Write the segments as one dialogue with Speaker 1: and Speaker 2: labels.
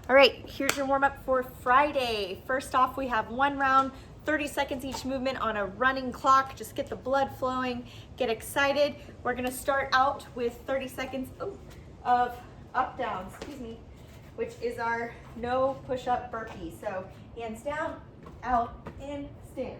Speaker 1: All right, here's your warm up for Friday. First off, we have one round, 30 seconds each movement on a running clock. Just get the blood flowing, get excited. We're gonna start out with 30 seconds of up down, which is our no push-up burpee. So hands down, out, in, stand,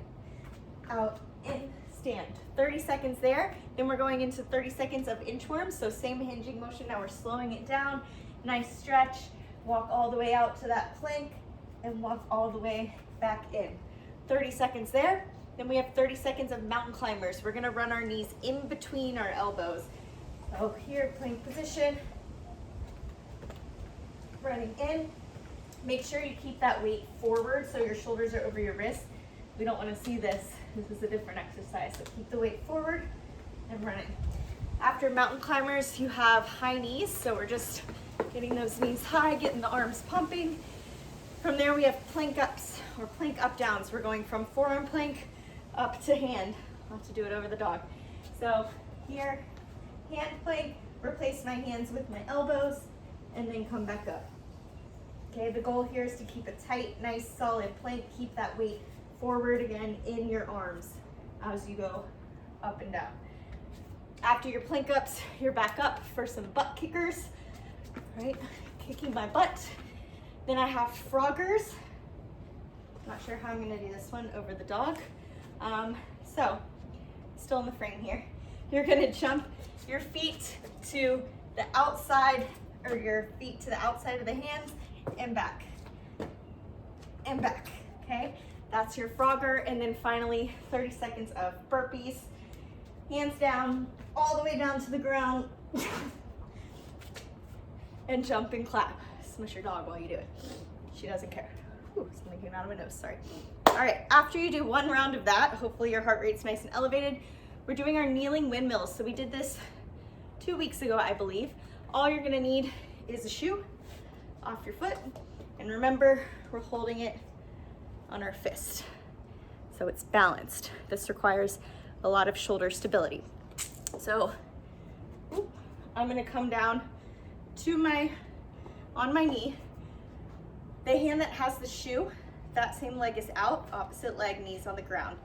Speaker 1: out, in, stand. 30 seconds there. Then we're going into 30 seconds of inchworms. So same hinging motion, now we're slowing it down. Nice stretch. Walk all the way out to that plank and walk all the way back in. 30 seconds there. Then we have 30 seconds of mountain climbers. We're gonna run our knees in between our elbows. So here, plank position. Running in. Make sure you keep that weight forward so your shoulders are over your wrists. We don't wanna see this. This is a different exercise. So keep the weight forward and running. After mountain climbers, you have high knees. So we're just getting those knees high, getting the arms pumping. From there, we have plank ups or plank up downs. We're going from forearm plank up to hand. I'll have to do it over the dog. So here, hand plank, replace my hands with my elbows, and then come back up. Okay, the goal here is to keep a tight, nice, solid plank. Keep that weight forward again in your arms as you go up and down. After your plank ups, you're back up for some butt kickers. Right, kicking my butt. Then I have froggers. Not sure how I'm gonna do this one over the dog. So, still in the frame here. You're gonna jump your feet to the outside, or your feet to the outside of the hands, and back, okay? That's your frogger, and then finally, 30 seconds of burpees. Hands down, all the way down to the ground. And jump and clap. Smush your dog while you do it. She doesn't care. Ooh, something came out of my nose, sorry. All right, after you do one round of that, hopefully your heart rate's nice and elevated, we're doing our kneeling windmills. So we did this 2 weeks ago, I believe. All you're gonna need is a shoe off your foot. And remember, we're holding it on our fist. So it's balanced. This requires a lot of shoulder stability. So I'm gonna come down to on my knee. The hand that has the shoe, that same leg is out, opposite leg, knees on the ground.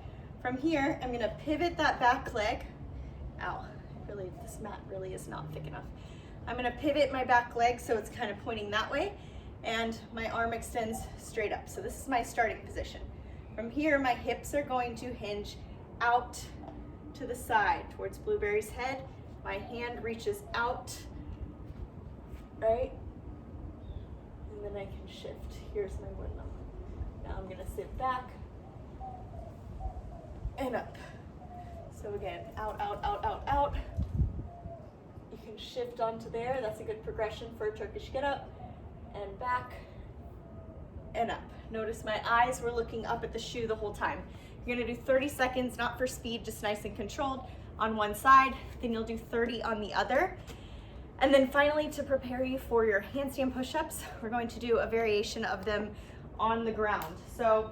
Speaker 1: From here, I'm gonna pivot that back leg. Ow, really, this mat really is not thick enough. I'm gonna pivot my back leg so it's kind of pointing that way, and my arm extends straight up. So this is my starting position. From here, my hips are going to hinge out to the side towards Blueberry's head. My hand reaches out, right? And then I can shift. Here's my windmill. Now I'm gonna sit back and up. So again, out, out, out, out, out. You can shift onto there. That's a good progression for a Turkish get up. And back and up. Notice my eyes were looking up at the shoe the whole time. You're gonna do 30 seconds, not for speed, just nice and controlled on one side. Then you'll do 30 on the other. And then finally, to prepare you for your handstand push-ups, we're going to do a variation of them on the ground. So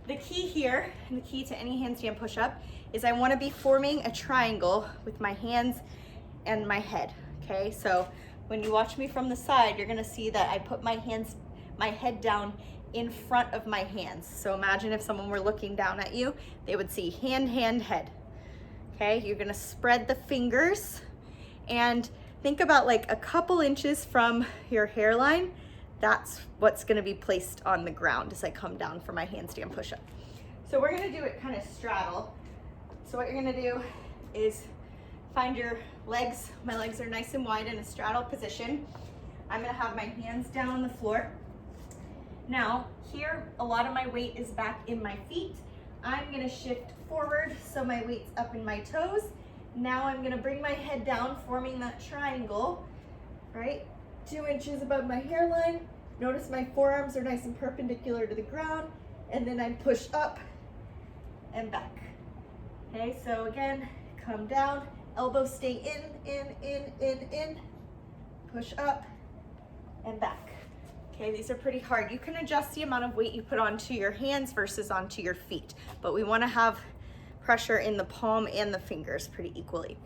Speaker 1: the key here, and the key to any handstand push-up, is I wanna be forming a triangle with my hands and my head, okay? So when you watch me from the side, you're gonna see that I put my head down in front of my hands. So imagine if someone were looking down at you, they would see hand, hand, head. Okay, you're gonna spread the fingers and think about like a couple inches from your hairline. That's what's gonna be placed on the ground as I come down for my handstand push-up. So we're gonna do it kind of straddle. So what you're gonna do is find your legs. My legs are nice and wide in a straddle position. I'm gonna have my hands down on the floor. Now, here, a lot of my weight is back in my feet. I'm gonna shift forward so my weight's up in my toes. Now I'm gonna bring my head down, forming that triangle, right? 2 inches above my hairline. Notice my forearms are nice and perpendicular to the ground, and then I push up and back. Okay, so again, come down, elbows stay in, push up and back. Okay, these are pretty hard. You can adjust the amount of weight you put onto your hands versus onto your feet, but we wanna have pressure in the palm and the fingers pretty equally.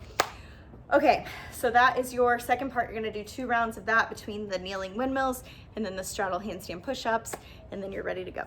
Speaker 1: Okay, so that is your second part. You're gonna do 2 rounds of that between the kneeling windmills and then the straddle handstand push-ups, and then you're ready to go.